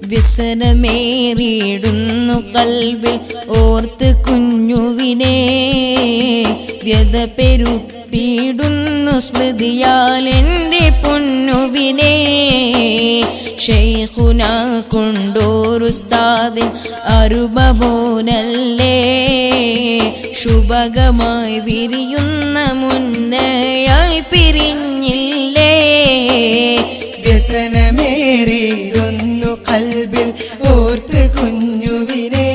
വ്യസനമേറിയിടുന്നു കൽബിൽ ഓർത്ത് കുഞ്ഞുവിനെ വ്യത പെരുത്തിയിടുന്നു സ്മൃതിയാൽ എൻ്റെ പൊന്നുവിനെ ശൈഖുന കൊണ്ടോരുസ്താദിൻ അരുമമോനല്ലേ ശുഭകമായി വിരിയുന്ന മുന്നയായി പിരിഞ്ഞില്ലേ വ്യസനമേറിയിടുന്നു കൽബിൽ ഓർത്ത് കുഞ്ഞുവിനെ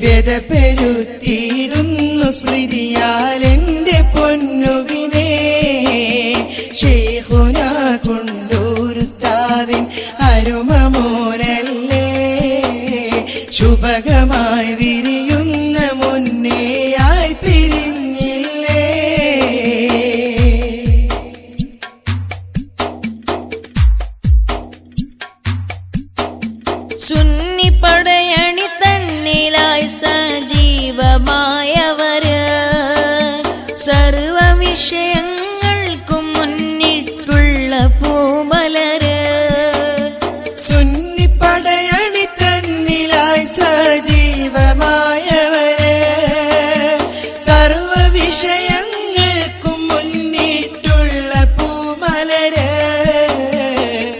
വ്യത പെരുത്തിയിടുന്നു സ്മൃതിയാൽ എൻ്റെ പൊന്നുവിനെ ശൈഖുന കൊണ്ടോരുസ്താദിൻ അരുമമോനല്ലേ ശുഭകമായി വിരിയുന്ന മുന്നേയായി പിരിഞ്ഞില്ലേ സുന്നി പടയണി തന്നിലായി സജീവമായവര് സർവ വിഷയങ്ങൾക്കും മുന്നിട്ടുള്ള പൂമലര് സുന്നി പടയണി തന്നിലായി സജീവമായവര് സർവ വിഷയങ്ങൾക്കും മുന്നിട്ടുള്ള പൂമലര്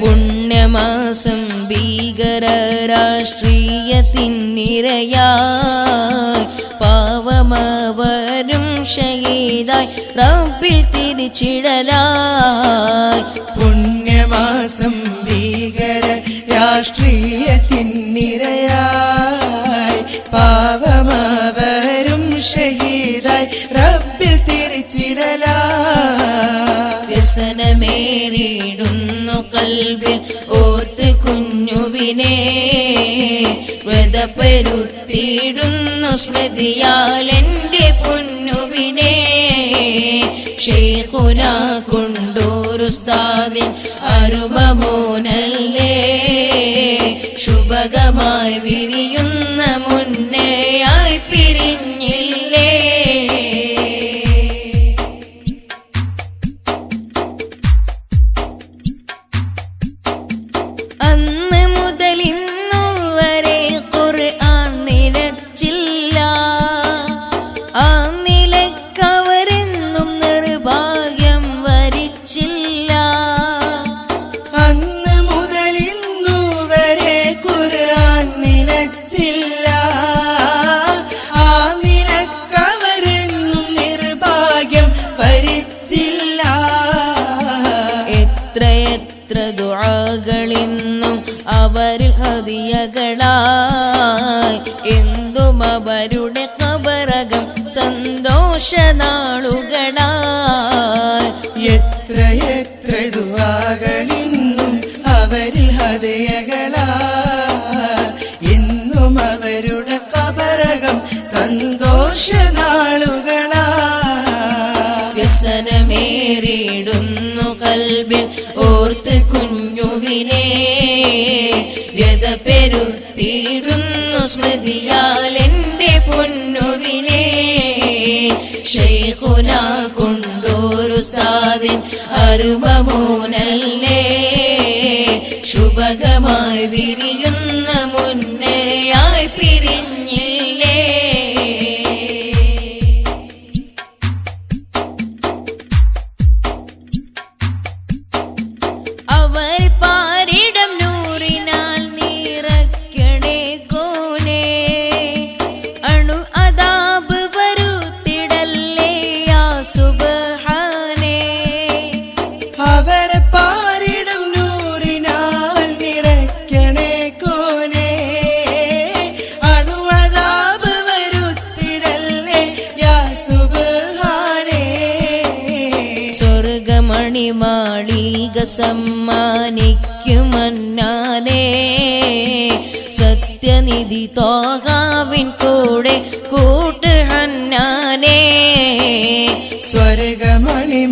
പുണ്യമാസം ഭീകര രാഷ്ട്രീയത്തിനിരയായി പാവമവരും ഷഹീദായി റബ്ബിൽ തിരിച്ചിടലായി പുണ്യമാസം ഭീകര രാഷ്ട്രീയത്തിനിരയായി പാവമവരും ഷഹീദായി റബ്ബിൽ തിരിച്ചിടലായി വ്യസനമേറിയിടുന്നു കൽബിൽ ഓർത്ത് കുഞ്ഞുവിനെ വ്യത പെരുത്തിയിടുന്നു സ്മൃതിയാൽ എൻ്റെ പൊന്നുവിനെ ശൈഖുന കൊണ്ടോരുസ്താദിൻ അരുമമോനല്ലേ ശുഭകമായി വിരിയുന്ന മുന്നേയായി പിരിഞ്ഞില്ലേ അന്ന് മുതൽ ഇന്നു വരെ ഖുർആൻ നിലച്ചില്ല ആ നിലക്കവരെന്നും നിർഭാഗ്യം വരിച്ചില്ല അന്ന് മുതൽ ഇന്നു വരെ ഖുർആൻ നിലച്ചില്ല ആ നിലക്കവരെന്നും നിർഭാഗ്യം വരിച്ചില്ല എത്ര ദുആകളിന്നും അവരിൽ ഹദിയകളായി എന്തും അവരുടെ ഖബറകം സന്തോഷനാളുകളായി എത്ര ദുആകളിന്നും അവരിൽ ഹദയകളാ ഇന്നും അവരുടെ ഖബറകം സന്തോഷനാളുകളാ വ്യസനമേറിയിടുന്നു കൽബിൽ ഓർത്ത് കുഞ്ഞുവിനെ വ്യത പെരുത്തിയിടുന്നു സ്മൃതിയാൽ എൻ്റെ പൊന്നുവിനെ ശൈഖുന കൊണ്ടോരുസ്താദിൻ അരുമമോനല്ലേ ശുഭകമായി വിരിയുന്ന മുന്നേയായി പിരിഞ്ഞില്ലേ അവർ പാരിടം നൂറിനാൽ നിറയ്ക്കണേ കോനെ അണു അദാബ് വരുത്തിടല്ലേ യാ സുബ്ഹാനേ അവരെ പാരിടം നൂറിനാൽ നിറയ്ക്കണേ കോനെ അണുഅദാബ് വരുത്തിടല്ലേ യാ സുബ്ഹാനേ സ്വർഗമണിമാളിക സമ്മാനിക്കുമന്നാനേ സത്യനിധി തോഹാവിൻ കൂടെ കൂട്ട് ഹന്നാനേ സ്വർഗമണിമാളിക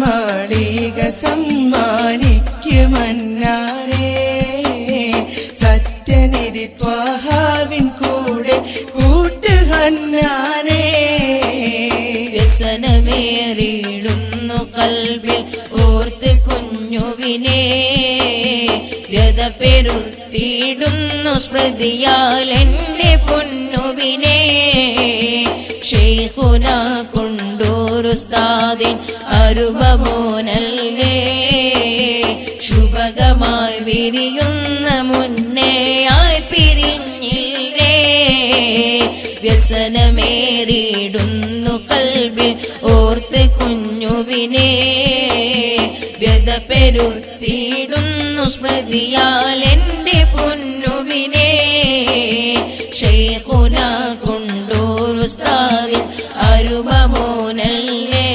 സമ്മാനിക്കുമന്നാനേ സത്യനിധി ത്വാഹാവിൻ കൂടെ കൂട്ട് ഹന്നാനേ വ്യസനമേറിയിടുന്നു കൽബിൽ ഓർത്ത് കുഞ്ഞുവിനെ വ്യത പെരുത്തി പെരുത്തിയിടുന്നു സ്മൃതിയാൽ എൻ്റെ പൊന്നുവിനെ ശൈഖുന കൊണ്ടൂരുസ്താദിൻ അരുമമോനല്ലേ ശുഭകമായി വിരിയുന്ന മുന്നേയായി പിരിഞ്ഞില്ലേ വ്യസനമേറിയിടുന്നു കൽബിൽ ഓർത്ത് കുഞ്ഞുവിനെ വ്യത പെരുത്തിയിടുന്നു സ്മൃതിയാൽ എൻ്റെ പൊന്നുവിനെ ശൈഖുന കൊണ്ടൂരുസ്താദിൻ അരുമമോനല്ലേ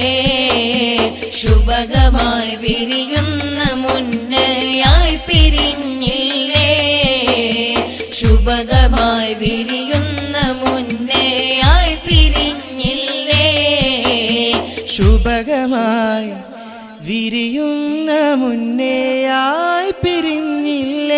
ശുഭകമായി വിരിയുന്ന മുന്നയായി പിരിഞ്ഞില്ലേ ശുഭകമായി വിരിയുന്ന മുന്നയായി പിരിഞ്ഞില്ലേ ശുഭകമായി വിരിയുന്ന മുന്നേയായി പിരിഞ്ഞില്ലേ